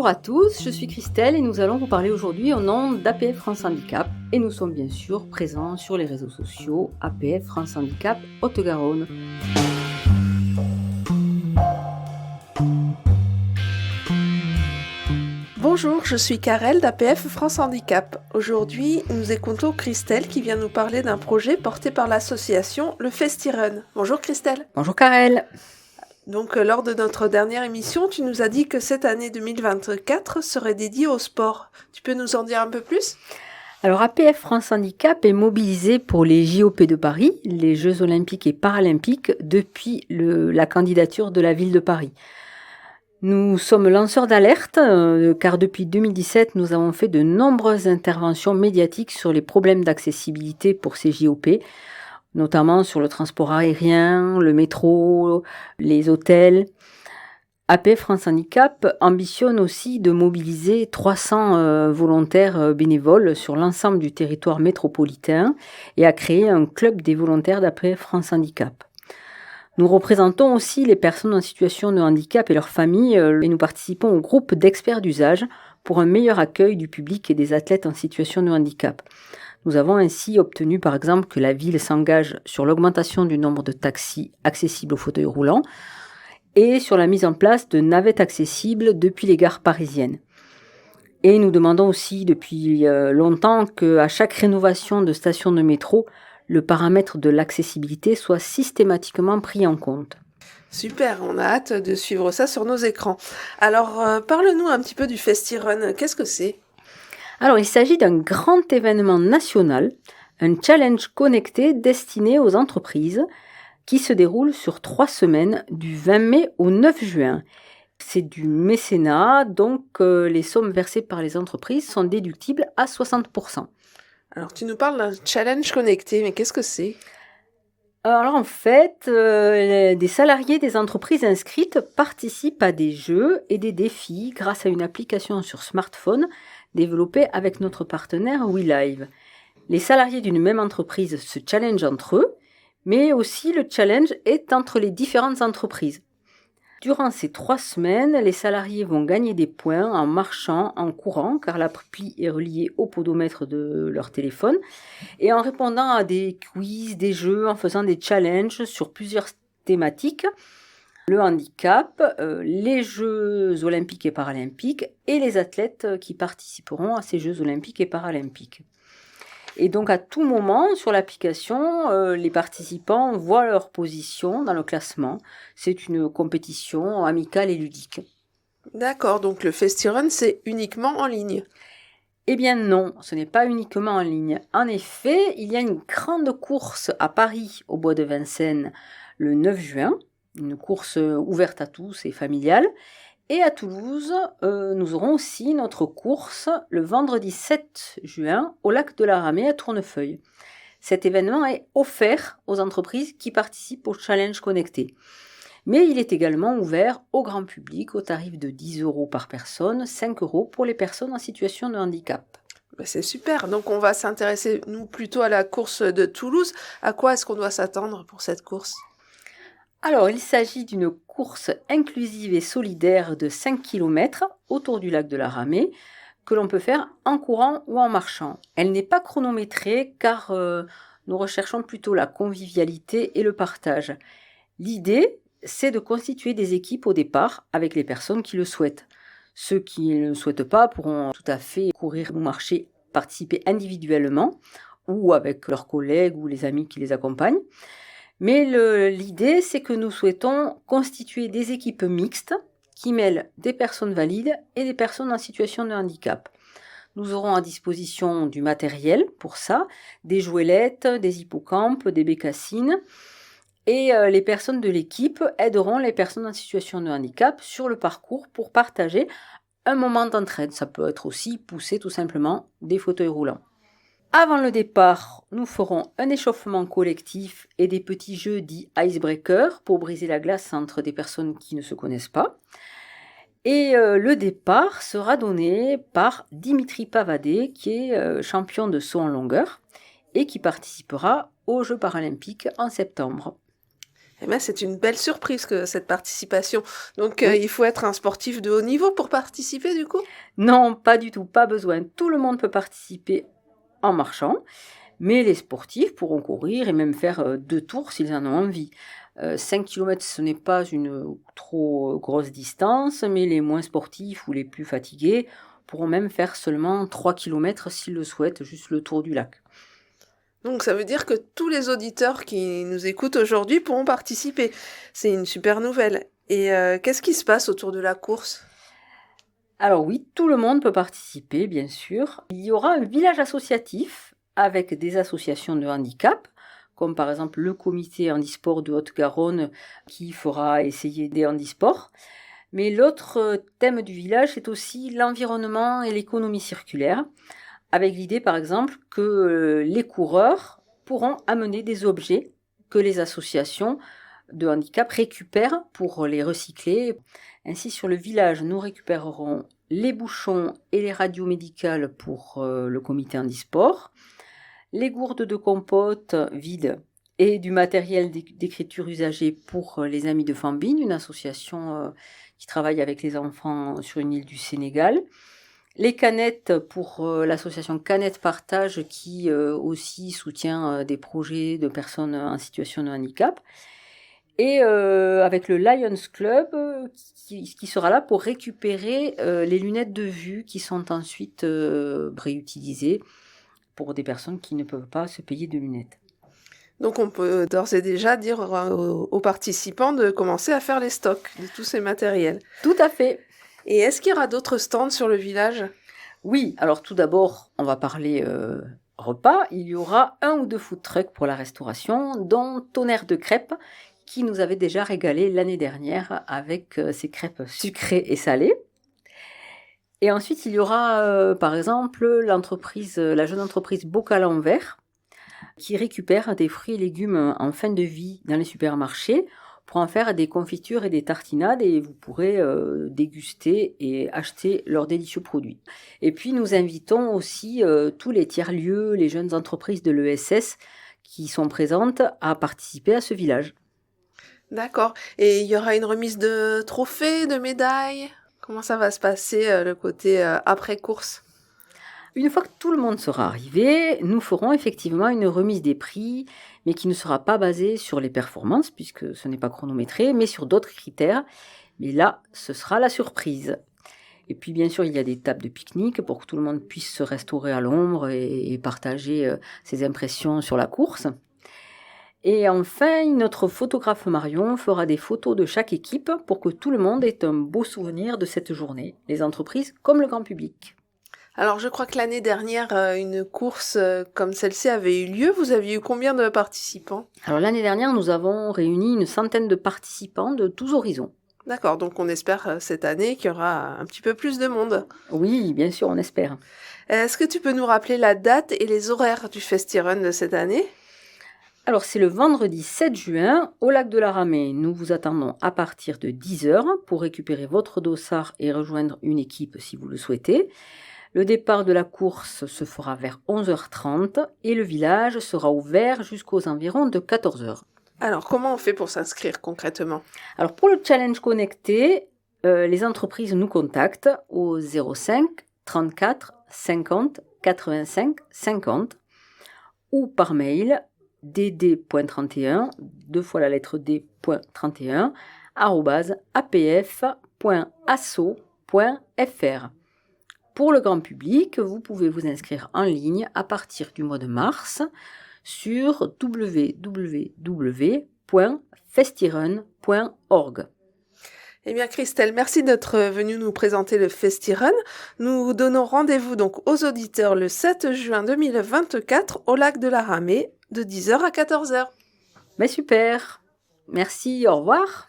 Bonjour à tous, je suis Christelle et nous allons vous parler aujourd'hui au nom d'APF France Handicap et nous sommes bien sûr présents sur les réseaux sociaux APF France Handicap Haute-Garonne. Bonjour, je suis Karel d'APF France Handicap. Aujourd'hui, nous écoutons Christelle qui vient nous parler d'un projet porté par l'association Le Festirun. Bonjour Christelle. Bonjour Karel. Donc, lors de notre dernière émission, tu nous as dit que cette année 2024 serait dédiée au sport. Tu peux nous en dire un peu plus ? Alors APF France Handicap est mobilisé pour les JOP de Paris, les Jeux Olympiques et Paralympiques, depuis la candidature de la ville de Paris. Nous sommes lanceurs d'alerte car depuis 2017, nous avons fait de nombreuses interventions médiatiques sur les problèmes d'accessibilité pour ces JOP, notamment sur le transport aérien, le métro, les hôtels. APF France Handicap ambitionne aussi de mobiliser 300 volontaires bénévoles sur l'ensemble du territoire métropolitain et a créé un club des volontaires d'APF France Handicap. Nous représentons aussi les personnes en situation de handicap et leurs familles et nous participons au groupe d'experts d'usage pour un meilleur accueil du public et des athlètes en situation de handicap. Nous avons ainsi obtenu par exemple que la ville s'engage sur l'augmentation du nombre de taxis accessibles aux fauteuils roulants et sur la mise en place de navettes accessibles depuis les gares parisiennes. Et nous demandons aussi depuis longtemps qu'à chaque rénovation de station de métro, le paramètre de l'accessibilité soit systématiquement pris en compte. Super, on a hâte de suivre ça sur nos écrans. Alors, parle-nous un petit peu du Festirun. Qu'est-ce que c'est ? Alors, il s'agit d'un grand événement national, un challenge connecté destiné aux entreprises qui se déroule sur 3 semaines du 20 mai au 9 juin. C'est du mécénat, donc les sommes versées par les entreprises sont déductibles à 60%. Alors, tu nous parles d'un challenge connecté, mais qu'est-ce que c'est ? Alors en fait, des salariés des entreprises inscrites participent à des jeux et des défis grâce à une application sur smartphone développée avec notre partenaire WeLive. Les salariés d'une même entreprise se challengent entre eux, mais aussi le challenge est entre les différentes entreprises. Durant ces 3 semaines, les salariés vont gagner des points en marchant, en courant, car l'appli est reliée au podomètre de leur téléphone, et en répondant à des quiz, des jeux, en faisant des challenges sur plusieurs thématiques, le handicap, les Jeux olympiques et paralympiques, et les athlètes qui participeront à ces Jeux olympiques et paralympiques. Et donc à tout moment sur l'application, les participants voient leur position dans le classement. C'est une compétition amicale et ludique. D'accord, donc le Festirun, c'est uniquement en ligne ? Eh bien non, ce n'est pas uniquement en ligne. En effet, il y a une grande course à Paris, au bois de Vincennes, le 9 juin, une course ouverte à tous et familiale. Et à Toulouse, nous aurons aussi notre course le vendredi 7 juin au lac de la Ramée à Tournefeuille. Cet événement est offert aux entreprises qui participent au challenge connecté. Mais il est également ouvert au grand public au tarif de 10 € par personne, 5 € pour les personnes en situation de handicap. C'est super, donc on va s'intéresser nous plutôt à la course de Toulouse. À quoi est-ce qu'on doit s'attendre pour cette course ? Alors, il s'agit d'une course inclusive et solidaire de 5 km autour du lac de la Ramée que l'on peut faire en courant ou en marchant. Elle n'est pas chronométrée car nous recherchons plutôt la convivialité et le partage. L'idée, c'est de constituer des équipes au départ avec les personnes qui le souhaitent. Ceux qui ne le souhaitent pas pourront tout à fait courir ou marcher, participer individuellement ou avec leurs collègues ou les amis qui les accompagnent. Mais l'idée, c'est que nous souhaitons constituer des équipes mixtes qui mêlent des personnes valides et des personnes en situation de handicap. Nous aurons à disposition du matériel pour ça, des jouelettes, des hippocampes, des bécassines. Et les personnes de l'équipe aideront les personnes en situation de handicap sur le parcours pour partager un moment d'entraide. Ça peut être aussi pousser tout simplement des fauteuils roulants. Avant le départ, nous ferons un échauffement collectif et des petits jeux dits icebreaker pour briser la glace entre des personnes qui ne se connaissent pas. Et le départ sera donné par Dimitri Pavadé, qui est champion de saut en longueur et qui participera aux Jeux paralympiques en septembre. Eh ben, c'est une belle surprise que cette participation. Donc, Oui. il faut être un sportif de haut niveau pour participer du coup? Non, pas du tout, pas besoin. Tout le monde peut participer en marchant, mais les sportifs pourront courir et même faire 2 tours s'ils en ont envie. 5 km, ce n'est pas une trop grosse distance, mais les moins sportifs ou les plus fatigués pourront même faire seulement 3 kilomètres s'ils le souhaitent, juste le tour du lac. Donc, ça veut dire que tous les auditeurs qui nous écoutent aujourd'hui pourront participer. C'est une super nouvelle. Et qu'est-ce qui se passe autour de la course? Alors oui, tout le monde peut participer, bien sûr. Il y aura un village associatif avec des associations de handicap, comme par exemple le comité handisport de Haute-Garonne qui fera essayer des handisports. Mais l'autre thème du village est aussi l'environnement et l'économie circulaire, avec l'idée par exemple que les coureurs pourront amener des objets que les associations de handicap récupèrent pour les recycler. Ainsi, sur le village, nous récupérerons les bouchons et les radios médicales pour le comité handisport, les gourdes de compote vides et du matériel d'écriture usagé pour les Amis de Fambine, une association qui travaille avec les enfants sur une île du Sénégal. Les canettes pour l'association Canettes Partage qui aussi soutient des projets de personnes en situation de handicap. Et avec le Lions Club qui sera là pour récupérer les lunettes de vue qui sont ensuite réutilisées pour des personnes qui ne peuvent pas se payer de lunettes. Donc, on peut d'ores et déjà dire aux participants de commencer à faire les stocks de tous ces matériels. Tout à fait. Et est-ce qu'il y aura d'autres stands sur le village? Oui, alors tout d'abord, on va parler repas. Il y aura 1 ou 2 food trucks pour la restauration, dont Tonnerre de crêpes, qui nous avait déjà régalé l'année dernière avec ses crêpes sucrées et salées. Et ensuite, il y aura par exemple la jeune entreprise Bocal en verre, qui récupère des fruits et légumes en fin de vie dans les supermarchés pour en faire des confitures et des tartinades, et vous pourrez déguster et acheter leurs délicieux produits. Et puis nous invitons aussi tous les tiers-lieux, les jeunes entreprises de l'ESS qui sont présentes à participer à ce village. D'accord. Et il y aura une remise de trophées, de médailles? Comment ça va se passer le côté après-course? Une fois que tout le monde sera arrivé, nous ferons effectivement une remise des prix, mais qui ne sera pas basée sur les performances, puisque ce n'est pas chronométré, mais sur d'autres critères. Mais là, ce sera la surprise. Et puis bien sûr, il y a des tables de pique-nique pour que tout le monde puisse se restaurer à l'ombre et partager ses impressions sur la course. Et enfin, notre photographe Marion fera des photos de chaque équipe pour que tout le monde ait un beau souvenir de cette journée, les entreprises comme le grand public. Alors, je crois que l'année dernière, une course comme celle-ci avait eu lieu. Vous aviez eu combien de participants? Alors l'année dernière, nous avons réuni une centaine de participants de tous horizons. D'accord, donc on espère cette année qu'il y aura un petit peu plus de monde. Oui, bien sûr, on espère. Est-ce que tu peux nous rappeler la date et les horaires du FestiRun de cette année? Alors c'est le vendredi 7 juin au lac de la Ramée. Nous vous attendons à partir de 10h pour récupérer votre dossard et rejoindre une équipe si vous le souhaitez. Le départ de la course se fera vers 11h30 et le village sera ouvert jusqu'aux environs de 14h. Alors, comment on fait pour s'inscrire concrètement? Alors pour le challenge connecté, les entreprises nous contactent au 05 34 50 85 50 ou par mail dd.31, 2 fois la lettre d.31, @apf.asso.fr. Pour le grand public, vous pouvez vous inscrire en ligne à partir du mois de mars sur www.festirun.org. Eh bien, Christelle, merci d'être venue nous présenter le FestiRun. Nous donnons rendez-vous donc aux auditeurs le 7 juin 2024 au lac de la Ramée de 10h à 14h. Mais super. Merci, au revoir.